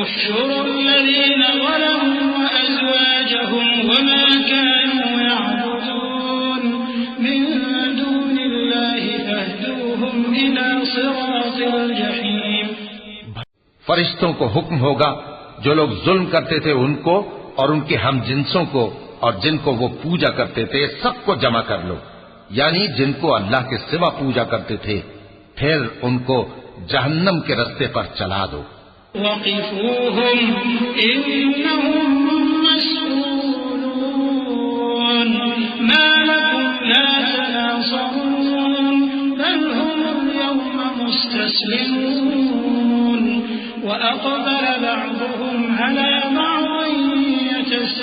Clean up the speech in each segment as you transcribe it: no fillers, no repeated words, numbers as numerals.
احشروا الذين ظلموا وأزواجهم وما كانوا يعبدون من دون الله فاهدوهم إلى صراط الجحيم۔ فرشتوں کو حکم ہوگا جو لوگ ظلم کرتے تھے ان کو اور ان کے ہم جنسوں کو اور جن کو وہ پوجا کرتے تھے سب کو جمع کر لو، یعنی جن کو اللہ کے سوا پوجا کرتے تھے، پھر ان کو جہنم کے رستے پر چلا دو۔ وقفوهم إنهم مسؤولون ما لكم لا تناصرون بل هم اليوم مستسلمون وأقبل بعضهم على بعض يتساءلون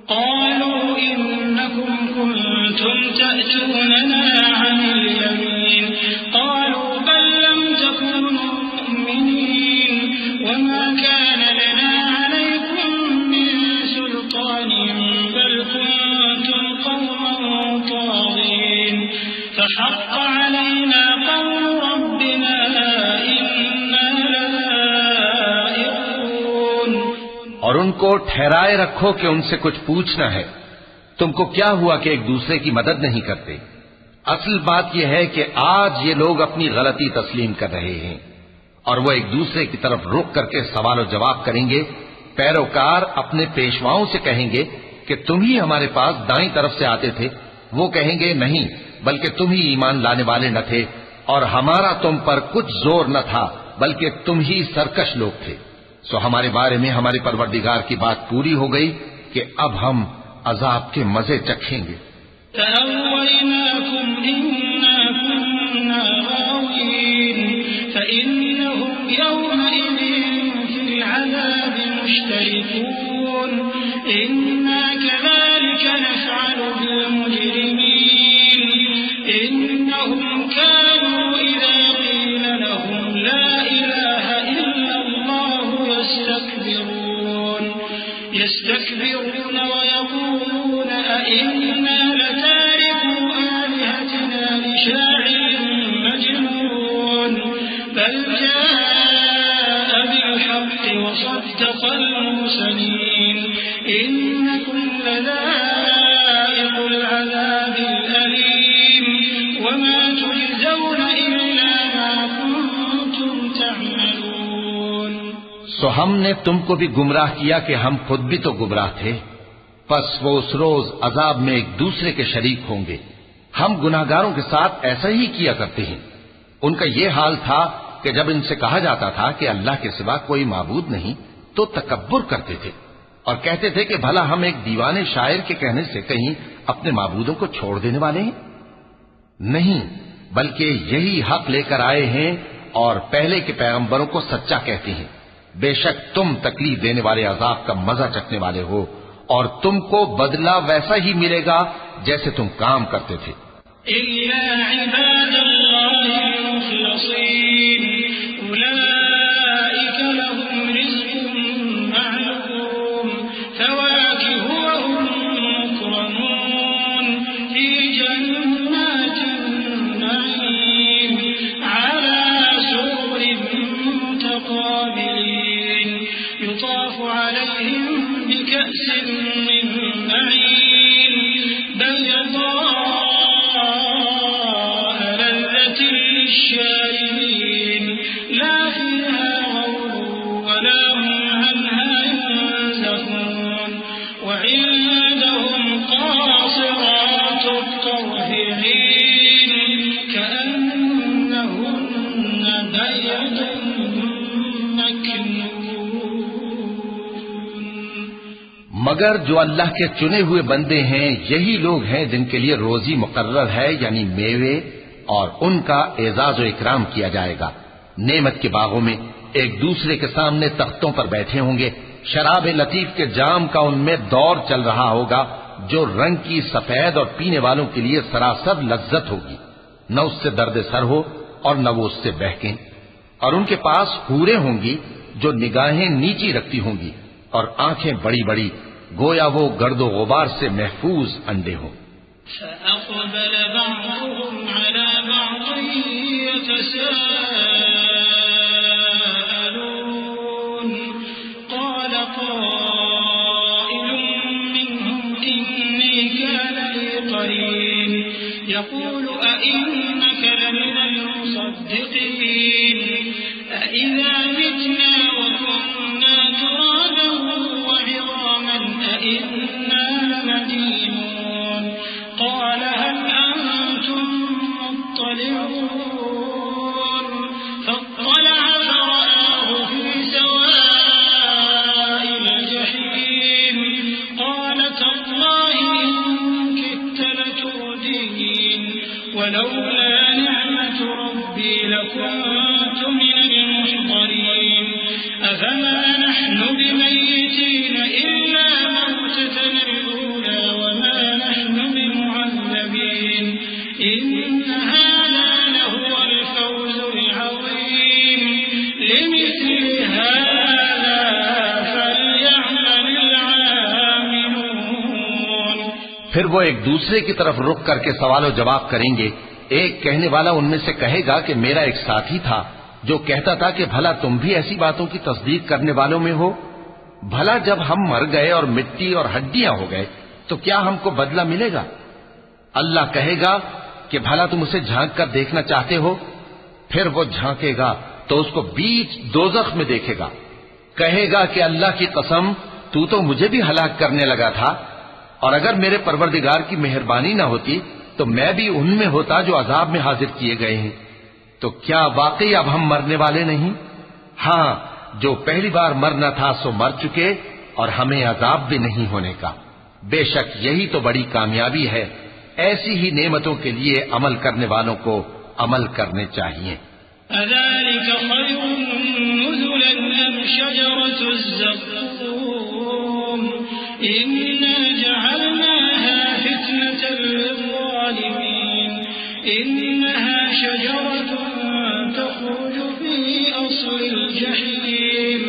قالوا إنكم كنتم تأتوننا عن اليمين قالوا بل لم تكونوا مؤمنين وما كان لنا عليكم من سلطان بل كنتم قوما طاغين فحق علينا قول ربنا إنا لذائقون۔ اور ان کو ٹھہرائے رکھو کہ ان سے کچھ پوچھنا ہے، تم کو کیا ہوا کہ ایک دوسرے کی مدد نہیں کرتے؟ اصل بات یہ ہے کہ آج یہ لوگ اپنی غلطی تسلیم کر رہے ہیں اور وہ ایک دوسرے کی طرف رخ کر کے سوال و جواب کریں گے۔ پیروکار اپنے پیشواؤں سے کہیں گے کہ تم ہی ہمارے پاس دائیں طرف سے آتے تھے، وہ کہیں گے نہیں بلکہ تم ہی ایمان لانے والے نہ تھے اور ہمارا تم پر کچھ زور نہ تھا بلکہ تم ہی سرکش لوگ تھے۔ سو ہمارے بارے میں ہمارے پروردگار کی بات پوری ہو گئی کہ اب ہم عذاب کے مزے چکھیں گے۔ فأغويناكم إنا كنا غاوين فإنهم يومئذ في العذاب مشتركون إنا كذلك نفعل بالمجرمين إنهم كانوا إذا قيل لهم لا إله إلا الله يستكبرون ويقولون أئنا لتاركو آلهتنا لشاعر مجنون بل جاء بالحق وصدق المرسلين إنكم لذائق العذاب الأليم وما تجزون إلا ما كنتم تعملون۔ سو ہم نے تم کو بھی گمراہ کیا کہ ہم خود بھی تو گمراہ تھے، پس وہ اس روز عذاب میں ایک دوسرے کے شریک ہوں گے۔ ہم گناہگاروں کے ساتھ ایسا ہی کیا کرتے ہیں۔ ان کا یہ حال تھا کہ جب ان سے کہا جاتا تھا کہ اللہ کے سوا کوئی معبود نہیں تو تکبر کرتے تھے اور کہتے تھے کہ بھلا ہم ایک دیوانے شاعر کے کہنے سے کہیں اپنے معبودوں کو چھوڑ دینے والے ہیں؟ نہیں، بلکہ یہی حق لے کر آئے ہیں اور پہلے کے پیغمبروں کو سچا کہتے ہیں۔ بے شک تم تکلیف دینے والے عذاب کا مزہ چکھنے والے ہو اور تم کو بدلہ ویسا ہی ملے گا جیسے تم کام کرتے تھے۔ إلا عباد الله المخلصين أولئك لهم رزق معلوم فواكه وهم مكرمون في جنات النعيم على سرر متقابلين يطاف عليهم بكأس من معين بيضاء لذة للشاربين لا فيها غول ولا هم عنها ينزفون وعندهم قاصرات الطرف عين كأنهن بيض مكنون۔ مگر جو اللہ کے چنے ہوئے بندے ہیں یہی لوگ ہیں جن کے لیے روزی مقرر ہے، یعنی میوے، اور ان کا اعزاز و اکرام کیا جائے گا۔ نعمت کے باغوں میں ایک دوسرے کے سامنے تختوں پر بیٹھے ہوں گے، شراب لطیف کے جام کا ان میں دور چل رہا ہوگا جو رنگ کی سفید اور پینے والوں کے لیے سراسر لذت ہوگی، نہ اس سے درد سر ہو اور نہ وہ اس سے بہکیں۔ اور ان کے پاس حوریں ہوں گی جو نگاہیں نیچی رکھتی ہوں گی اور آنکھیں بڑی بڑی، گویا وہ گرد و غبار سے محفوظ انڈے ہوں۔ فأقبل بعضهم على بعض يتساءلون يقول أئنك لمن المصدقين أئذا متنا وكنا ترابا وعظاما أئنا لمدينون قال هل أنتم مطلعون فاطلع فرآه في سواء الجحيم قال تالله إن كدت لتردين ولولا نعمة ربي لكنت من المحضرين أفما نحن بميتين إلا موتتنا الأولى وما نحن بمعذبين إن هذا لهو الفوز العظيم لمثل هذا فليعمل العاملون. پھر وہ ایک دوسرے کی طرف رخ کر کے سوال و جواب کریں گے. ایک کہنے والا ان میں سے کہے گا کہ میرا ایک ساتھی تھا جو کہتا تھا کہ بھلا تم بھی ایسی باتوں کی تصدیق کرنے والوں میں ہو. بھلا جب ہم مر گئے اور مٹی اور ہڈیاں ہو گئے تو کیا ہم کو بدلہ ملے گا؟ اللہ کہے گا کہ بھلا تم اسے جھانک کر دیکھنا چاہتے ہو؟ پھر وہ جھانکے گا تو اس کو بیچ دوزخ میں دیکھے گا. کہے گا کہ اللہ کی قسم تو مجھے بھی ہلاک کرنے لگا تھا، اور اگر میرے پروردگار کی مہربانی نہ ہوتی تو میں بھی ان میں ہوتا جو عذاب میں حاضر کیے گئے ہیں. تو کیا واقعی اب ہم مرنے والے نہیں؟ ہاں، جو پہلی بار مرنا تھا سو مر چکے اور ہمیں عذاب بھی نہیں ہونے کا. بے شک یہی تو بڑی کامیابی ہے. ایسی ہی نعمتوں کے لیے عمل کرنے والوں کو عمل کرنے چاہیے. أذلك خير نزلا أم شجرة الزقوم إنا جعلناها فتنة للظالمين إنها شجرة تخرج في أصل الجحيم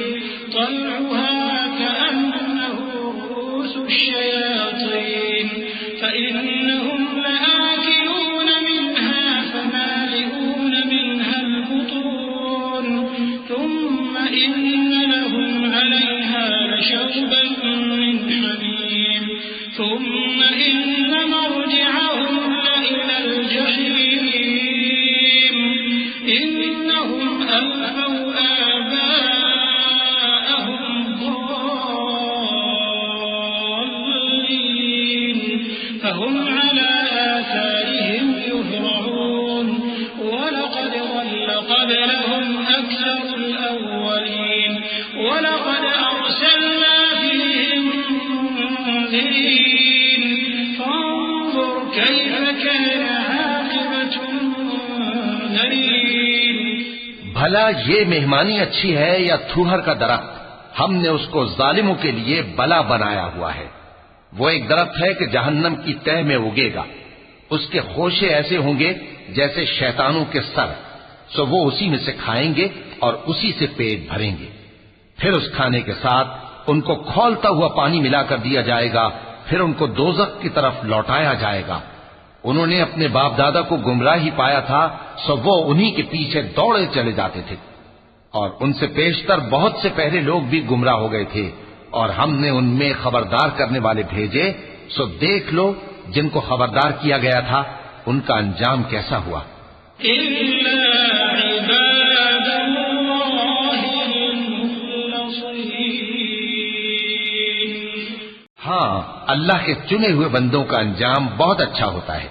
طلعها كأنه رؤوس الشياطين فإنهم لآكلون منها فمالئون منها البطون ثم إن لهم عليها لشوبا من حميم ثم إن مرجعهم لإلى الجحيم إنهم ألفوا آباءهم ضالين فهم على آثارهم يهرعون ولقد ضل قبلهم أكثر الأولين ولقد أرسلنا فيهم منذرين فانظر كيف كان عاقبة المنذرين. بھلا یہ مہمانی اچھی ہے یا تھوہر کا درخت؟ ہم نے اس کو ظالموں کے لیے بلا بنایا ہوا ہے. وہ ایک درخت ہے کہ جہنم کی تہ میں اگے گا. اس کے خوشے ایسے ہوں گے جیسے شیطانوں کے سر، سو وہ اسی میں سے کھائیں گے اور اسی سے پیٹ بھریں گے. پھر اس کھانے کے ساتھ ان کو کھولتا ہوا پانی ملا کر دیا جائے گا. پھر ان کو دوزخ کی طرف لوٹایا جائے گا. انہوں نے اپنے باپ دادا کو گمراہ ہی پایا تھا، سو وہ انہی کے پیچھے دوڑے چلے جاتے تھے. اور ان سے پیشتر بہت سے پہلے لوگ بھی گمراہ ہو گئے تھے، اور ہم نے ان میں خبردار کرنے والے بھیجے. سو دیکھ لو جن کو خبردار کیا گیا تھا ان کا انجام کیسا ہوا. إلا عباد الله المخلصين. ہاں، اللہ کے چنے ہوئے بندوں کا انجام بہت اچھا ہوتا ہے.